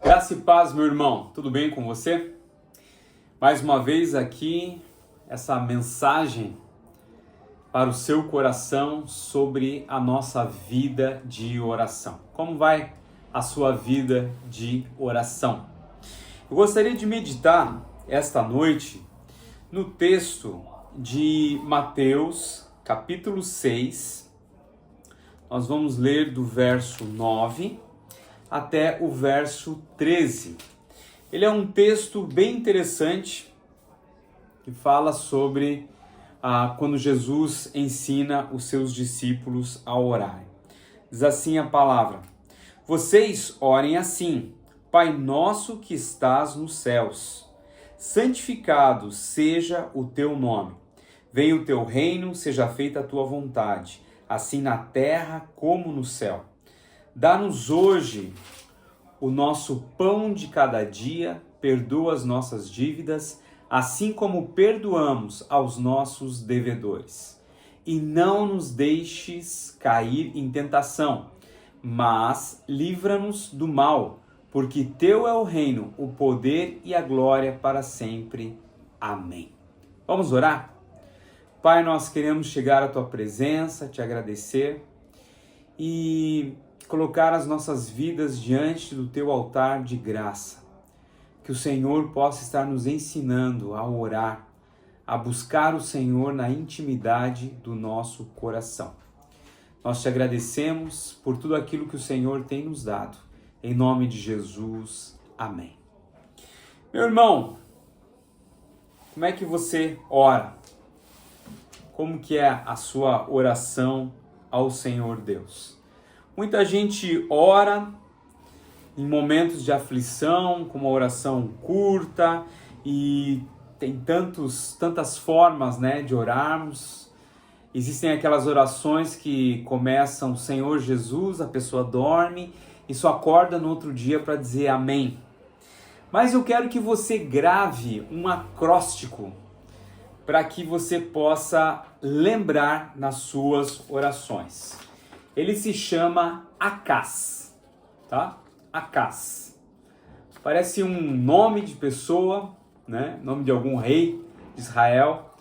Graça e paz, meu irmão, tudo bem com você? Mais uma vez aqui, essa mensagem para o seu coração sobre a nossa vida de oração. Como vai a sua vida de oração? Eu gostaria de meditar esta noite no texto de Mateus, capítulo 6. Nós vamos ler do verso 9 até o verso 13. Ele é um texto bem interessante que fala sobre quando Jesus ensina os seus discípulos a orar. Diz assim a palavra: Vocês orem assim: Pai nosso que estás nos céus, santificado seja o teu nome. Venha o teu reino, seja feita a tua vontade, assim na terra como no céu. Dá-nos hoje o nosso pão de cada dia, perdoa as nossas dívidas, assim como perdoamos aos nossos devedores. E não nos deixes cair em tentação, mas livra-nos do mal, porque teu é o reino, o poder e a glória para sempre. Amém. Vamos orar? Pai, nós queremos chegar à tua presença, te agradecer e colocar as nossas vidas diante do teu altar de graça. Que o Senhor possa estar nos ensinando a orar, a buscar o Senhor na intimidade do nosso coração. Nós te agradecemos por tudo aquilo que o Senhor tem nos dado. Em nome de Jesus, amém. Meu irmão, como é que você ora? Como que é a sua oração ao Senhor Deus? Muita gente ora em momentos de aflição, com uma oração curta, e tem tantas formas, de orarmos. Existem aquelas orações que começam Senhor Jesus, a pessoa dorme e só acorda no outro dia para dizer amém. Mas eu quero que você grave um acróstico para que você possa lembrar nas suas orações. Ele se chama Acás, tá? Acás. Parece um nome de pessoa, nome de algum rei de Israel,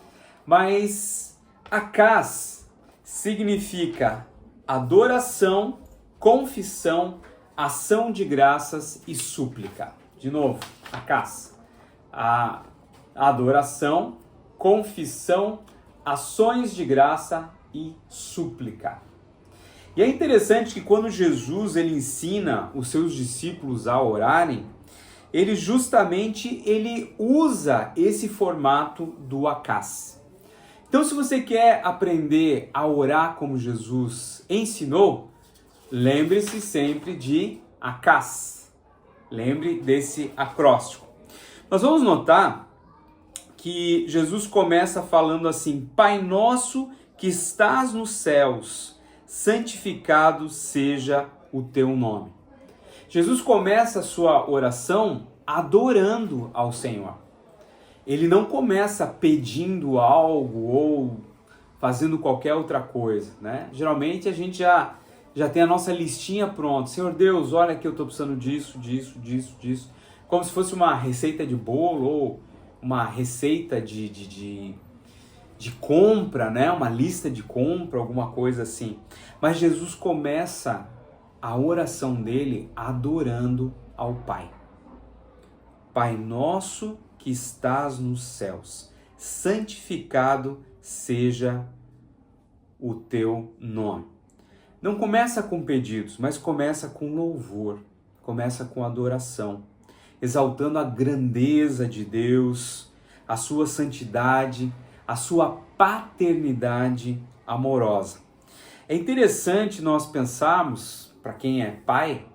mas Acás significa adoração, confissão, ação de graças e súplica. De novo, Acás. A adoração, confissão, ações de graça e súplica. E é interessante que quando Jesus ele ensina os seus discípulos a orarem, ele usa esse formato do Acás. Então, se você quer aprender a orar como Jesus ensinou, lembre-se sempre de Acás. Lembre desse acróstico. Nós vamos notar que Jesus começa falando assim: Pai nosso que estás nos céus, santificado seja o teu nome. Jesus começa a sua oração adorando ao Senhor. Ele não começa pedindo algo ou fazendo qualquer outra coisa, Geralmente a gente já tem a nossa listinha pronta. Senhor Deus, olha que eu estou precisando disso. Como se fosse uma receita de bolo ou uma receita de compra, uma lista de compra, alguma coisa assim. Mas Jesus começa a oração dele adorando ao Pai. Pai nosso que estás nos céus, santificado seja o teu nome. Não começa com pedidos, mas começa com louvor, começa com adoração, exaltando a grandeza de Deus, a sua santidade, a sua paternidade amorosa. É interessante nós pensarmos, para quem é pai,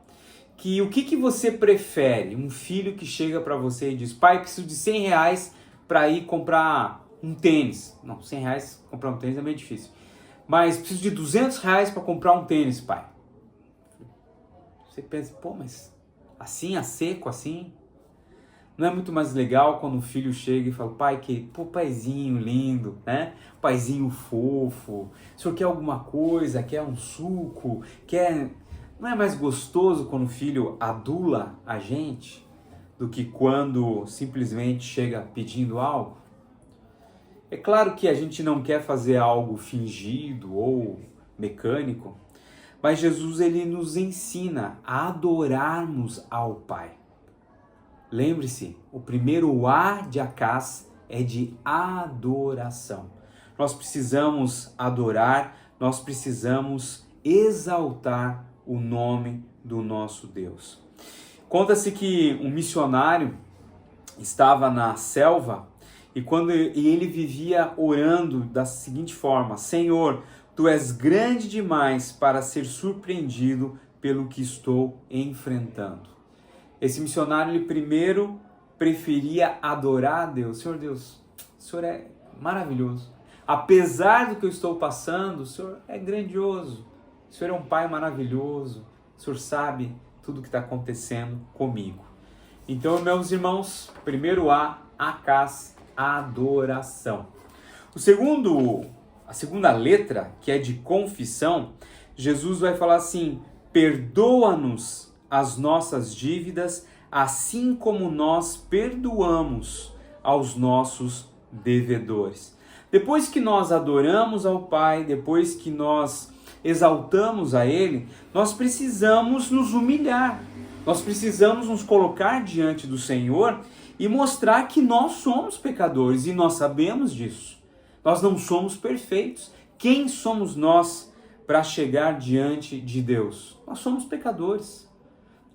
que o que você prefere? Um filho que chega para você e diz: pai, preciso de R$100 para ir comprar um tênis. Não, R$100 comprar um tênis é meio difícil. Mas preciso de R$200 para comprar um tênis, pai. Você pensa, mas assim, a seco, assim? Não é muito mais legal quando um filho chega e fala: pai, paizinho lindo, Paizinho fofo, o senhor quer alguma coisa, quer um suco, quer Não é mais gostoso quando o filho adula a gente do que quando simplesmente chega pedindo algo? É claro que a gente não quer fazer algo fingido ou mecânico, mas Jesus ele nos ensina a adorarmos ao Pai. Lembre-se, o primeiro A de Acás é de adoração. Nós precisamos adorar, nós precisamos exaltar o nome do nosso Deus. Conta-se que um missionário estava na selva e ele vivia orando da seguinte forma: Senhor, Tu és grande demais para ser surpreendido pelo que estou enfrentando. Esse missionário, ele primeiro preferia adorar a Deus. Senhor Deus, o Senhor é maravilhoso. Apesar do que eu estou passando, o Senhor é grandioso. O Senhor é um Pai maravilhoso. O Senhor sabe tudo o que está acontecendo comigo. Então, meus irmãos, primeiro Acás, adoração. A segunda letra, que é de confissão, Jesus vai falar assim: perdoa-nos as nossas dívidas, assim como nós perdoamos aos nossos devedores. Depois que nós adoramos ao Pai, depois que nós exaltamos a Ele, nós precisamos nos humilhar. Nós precisamos nos colocar diante do Senhor e mostrar que nós somos pecadores e nós sabemos disso. Nós não somos perfeitos. Quem somos nós para chegar diante de Deus? Nós somos pecadores.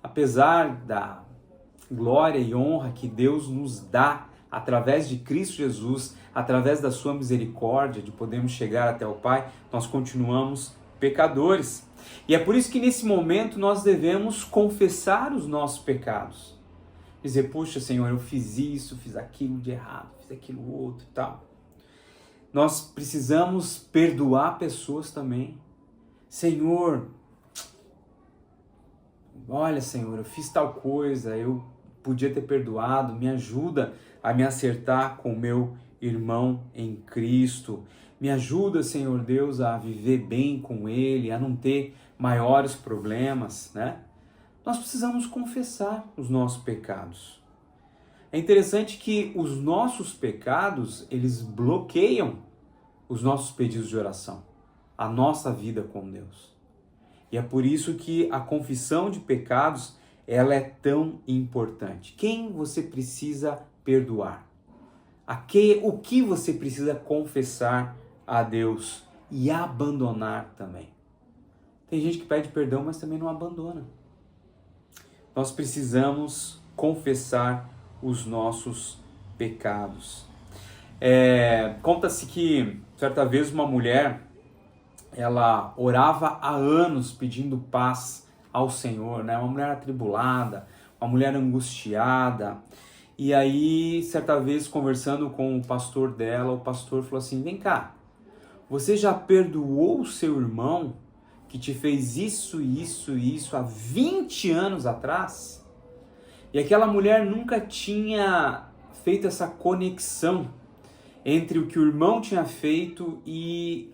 Apesar da glória e honra que Deus nos dá através de Cristo Jesus, através da sua misericórdia, de podermos chegar até o Pai, nós continuamos pecadores. E é por isso que nesse momento nós devemos confessar os nossos pecados. Dizer, puxa Senhor, eu fiz isso, fiz aquilo de errado, fiz aquilo outro e tal. Nós precisamos perdoar pessoas também. Senhor, olha Senhor, eu fiz tal coisa, eu podia ter perdoado, me ajuda a me acertar com o meu irmão em Cristo. Me ajuda, Senhor Deus, a viver bem com Ele, a não ter maiores problemas, né? Nós precisamos confessar os nossos pecados. É interessante que os nossos pecados, eles bloqueiam os nossos pedidos de oração, a nossa vida com Deus. E é por isso que a confissão de pecados, ela é tão importante. Quem você precisa perdoar? O que você precisa confessar a Deus e abandonar também? Tem gente que pede perdão, mas também não abandona. Nós precisamos confessar os nossos pecados. Conta-se que, certa vez, uma mulher, ela orava há anos pedindo paz ao Senhor, né? Uma mulher atribulada, uma mulher angustiada. E aí, certa vez, conversando com o pastor dela, o pastor falou assim: vem cá, você já perdoou o seu irmão que te fez isso, isso e isso há 20 anos atrás? E aquela mulher nunca tinha feito essa conexão entre o que o irmão tinha feito e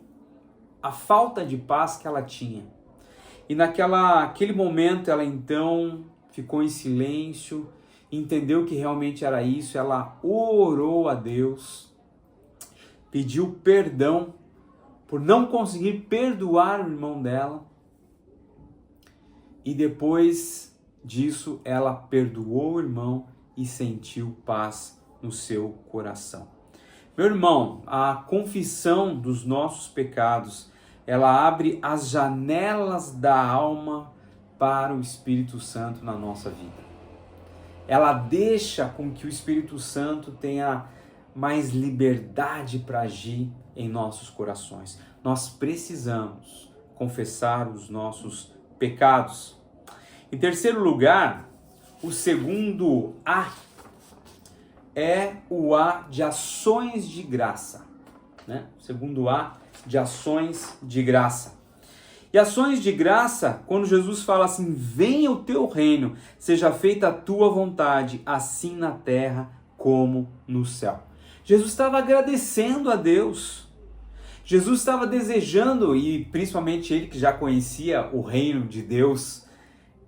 a falta de paz que ela tinha. E naquele momento ela então ficou em silêncio, entendeu que realmente era isso, ela orou a Deus, pediu perdão por não conseguir perdoar o irmão dela, e depois disso ela perdoou o irmão e sentiu paz no seu coração. Meu irmão, a confissão dos nossos pecados, ela abre as janelas da alma para o Espírito Santo na nossa vida. Ela deixa com que o Espírito Santo tenha mais liberdade para agir em nossos corações. Nós precisamos confessar os nossos pecados. Em terceiro lugar, o segundo A é o A de ações de graça, né? O segundo A de ações de graça. E ações de graça, quando Jesus fala assim: venha o teu reino, seja feita a tua vontade, assim na terra como no céu. Jesus estava agradecendo a Deus. Jesus estava desejando, e principalmente ele que já conhecia o reino de Deus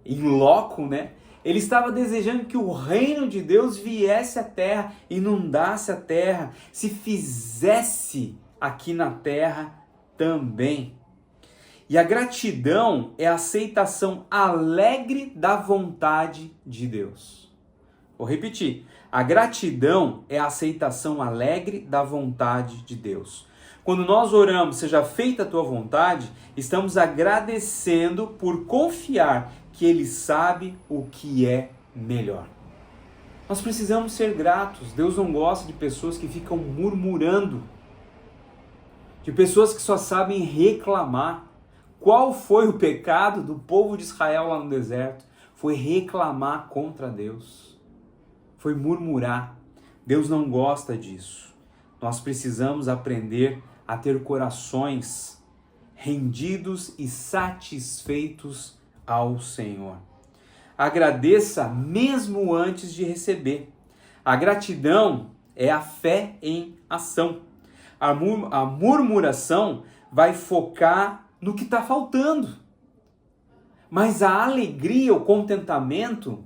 em loco, né? Ele estava desejando que o reino de Deus viesse à terra, inundasse a terra, se fizesse aqui na terra também. E a gratidão é a aceitação alegre da vontade de Deus. Vou repetir. A gratidão é a aceitação alegre da vontade de Deus. Quando nós oramos, seja feita a tua vontade, estamos agradecendo por confiar que Ele sabe o que é melhor. Nós precisamos ser gratos. Deus não gosta de pessoas que ficam murmurando, de pessoas que só sabem reclamar. Qual foi o pecado do povo de Israel lá no deserto? Foi reclamar contra Deus. Foi murmurar. Deus não gosta disso. Nós precisamos aprender a ter corações rendidos e satisfeitos ao Senhor. Agradeça mesmo antes de receber. A gratidão é a fé em ação. A murmuração vai focar no que está faltando. Mas a alegria, o contentamento,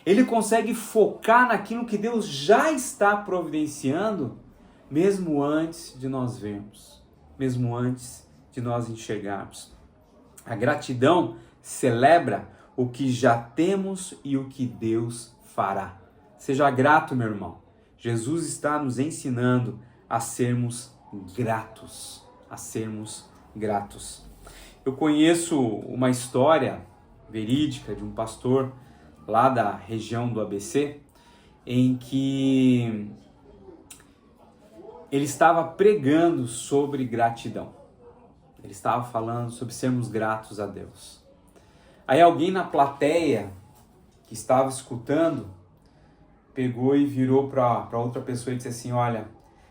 ele consegue focar naquilo que Deus já está providenciando, mesmo antes de nós vermos, mesmo antes de nós enxergarmos. A gratidão celebra o que já temos e o que Deus fará. Seja grato, meu irmão. Jesus está nos ensinando a sermos gratos, a sermos gratos. Eu conheço uma história verídica de um pastor lá da região do ABC, em que ele estava pregando sobre gratidão. Ele estava falando sobre sermos gratos a Deus. Aí alguém na plateia que estava escutando pegou e virou para outra pessoa e disse assim: olha,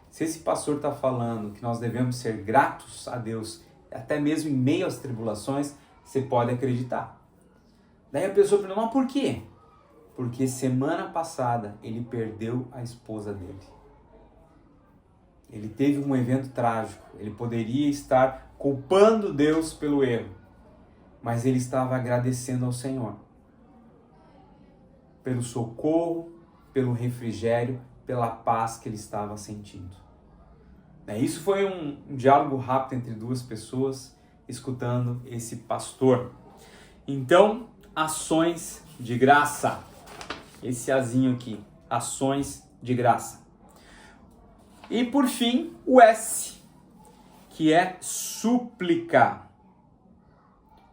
se esse pastor está falando que nós devemos ser gratos a Deus, até mesmo em meio às tribulações, você pode acreditar. Daí a pessoa perguntou: mas por quê? Porque semana passada ele perdeu a esposa dele. Ele teve um evento trágico. Ele poderia estar culpando Deus pelo erro, mas ele estava agradecendo ao Senhor pelo socorro, pelo refrigério, pela paz que ele estava sentindo. Isso foi um diálogo rápido entre duas pessoas escutando esse pastor. Então, ações de graça. Esse azinho aqui, ações de graça. E por fim, o S, que é suplicar.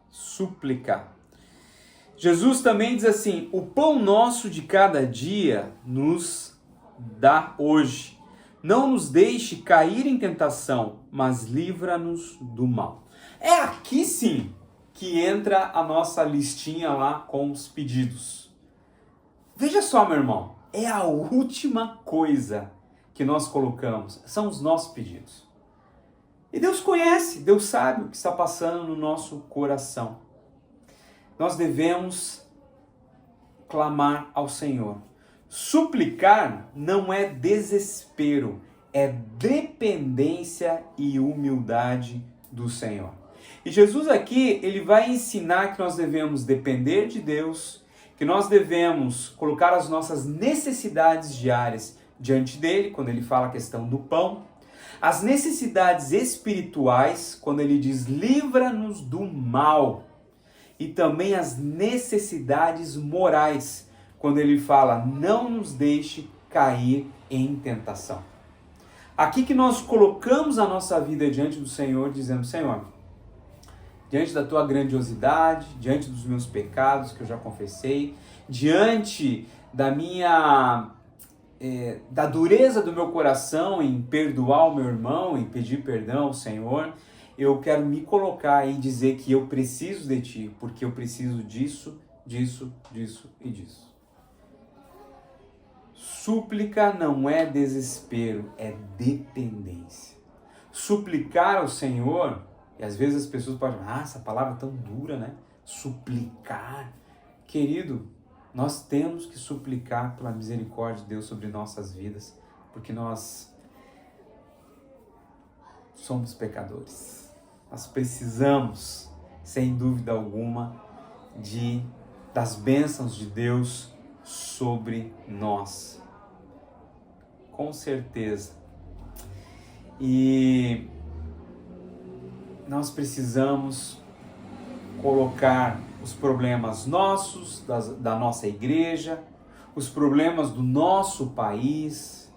Suplicar. Jesus também diz assim: o pão nosso de cada dia nos dá hoje. Não nos deixe cair em tentação, mas livra-nos do mal. É aqui sim que entra a nossa listinha lá com os pedidos. Veja só, meu irmão, é a última coisa que nós colocamos, são os nossos pedidos. E Deus conhece, Deus sabe o que está passando no nosso coração. Nós devemos clamar ao Senhor. Suplicar não é desespero, é dependência e humildade do Senhor. E Jesus aqui, ele vai ensinar que nós devemos depender de Deus, que nós devemos colocar as nossas necessidades diárias diante dele, quando ele fala a questão do pão, as necessidades espirituais, quando ele diz livra-nos do mal, e também as necessidades morais, quando ele fala não nos deixe cair em tentação. Aqui que nós colocamos a nossa vida diante do Senhor, dizendo: Senhor, diante da tua grandiosidade, diante dos meus pecados que eu já confessei, diante da minha da dureza do meu coração em perdoar o meu irmão, em pedir perdão ao Senhor, eu quero me colocar e dizer que eu preciso de Ti, porque eu preciso disso, disso, disso e disso. Súplica não é desespero, é dependência. Suplicar ao Senhor, e às vezes as pessoas podem falar: essa palavra é tão dura, né? Suplicar. Querido, nós temos que suplicar pela misericórdia de Deus sobre nossas vidas, porque nós somos pecadores. Nós precisamos, sem dúvida alguma, das bênçãos de Deus sobre nós. Com certeza. E nós precisamos colocar os problemas nossos, da nossa igreja, os problemas do nosso país,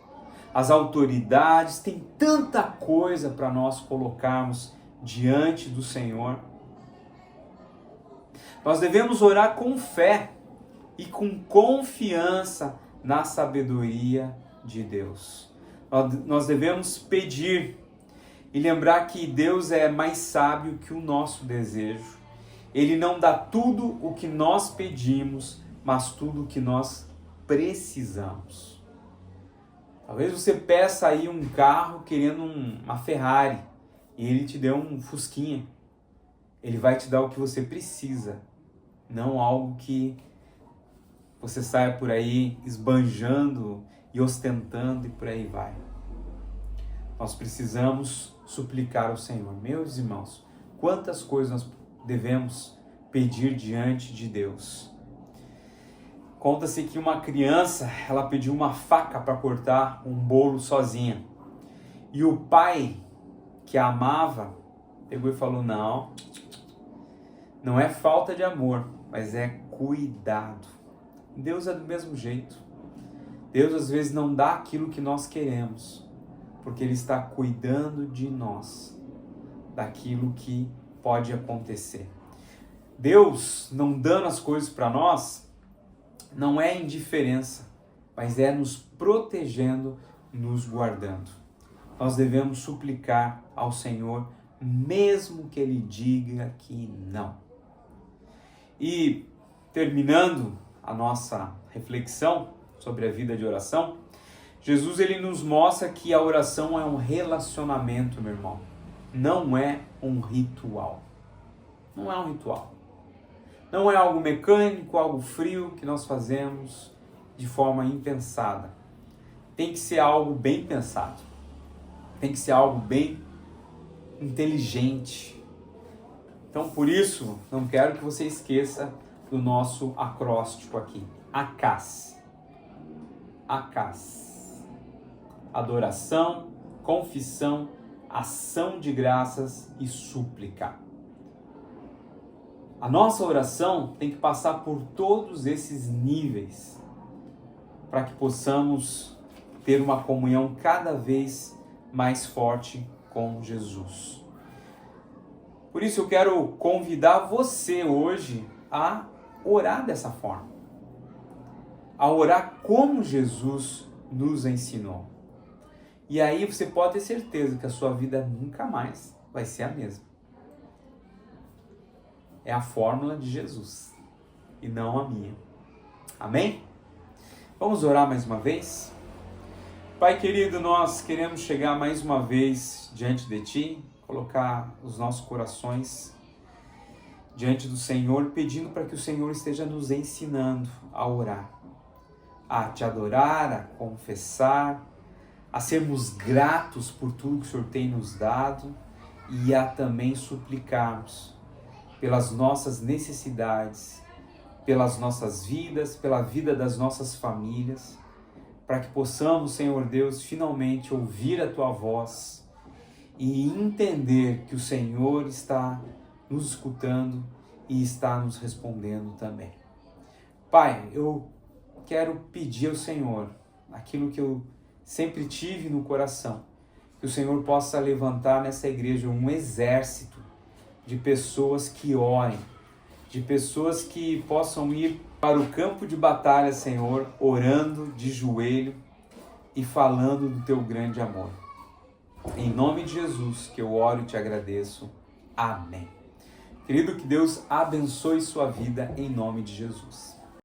as autoridades, tem tanta coisa para nós colocarmos diante do Senhor. Nós devemos orar com fé e com confiança na sabedoria de Deus. Nós devemos pedir e lembrar que Deus é mais sábio que o nosso desejo. Ele não dá tudo o que nós pedimos, mas tudo o que nós precisamos. Talvez você peça aí um carro querendo uma Ferrari e ele te deu um Fusquinha. Ele vai te dar o que você precisa, não algo que você saia por aí esbanjando e ostentando e por aí vai. Nós precisamos suplicar ao Senhor. Meus irmãos, quantas coisas nós devemos pedir diante de Deus. Conta-se que uma criança, ela pediu uma faca para cortar um bolo sozinha. E o pai, que a amava, pegou e falou, não é falta de amor, mas é cuidado. Deus é do mesmo jeito. Deus às vezes não dá aquilo que nós queremos, porque Ele está cuidando de nós, daquilo que pode acontecer. Deus não dando as coisas para nós, não é indiferença, mas é nos protegendo, nos guardando. Nós devemos suplicar ao Senhor, mesmo que Ele diga que não. E terminando a nossa reflexão sobre a vida de oração, Jesus ele nos mostra que a oração é um relacionamento, meu irmão. Não é um ritual. Não é um ritual. Não é algo mecânico, algo frio que nós fazemos de forma impensada. Tem que ser algo bem pensado. Tem que ser algo bem inteligente. Então, por isso, não quero que você esqueça do nosso acróstico aqui. ACAS. ACAS. Adoração, confissão, ação de graças e súplica. A nossa oração tem que passar por todos esses níveis para que possamos ter uma comunhão cada vez mais forte com Jesus. Por isso eu quero convidar você hoje a orar dessa forma. A orar como Jesus nos ensinou. E aí você pode ter certeza que a sua vida nunca mais vai ser a mesma. É a fórmula de Jesus e não a minha. Amém? Vamos orar mais uma vez? Pai querido, nós queremos chegar mais uma vez diante de Ti, colocar os nossos corações diante do Senhor, pedindo para que o Senhor esteja nos ensinando a orar, a Te adorar, a confessar, a sermos gratos por tudo que o Senhor tem nos dado e a também suplicarmos pelas nossas necessidades, pelas nossas vidas, pela vida das nossas famílias, para que possamos, Senhor Deus, finalmente ouvir a Tua voz e entender que o Senhor está nos escutando e está nos respondendo também. Pai, eu quero pedir ao Senhor aquilo que eu sempre tive no coração, que o Senhor possa levantar nessa igreja um exército de pessoas que orem, de pessoas que possam ir para o campo de batalha, Senhor, orando de joelho e falando do Teu grande amor. Em nome de Jesus que eu oro e Te agradeço. Amém. Querido, que Deus abençoe sua vida em nome de Jesus.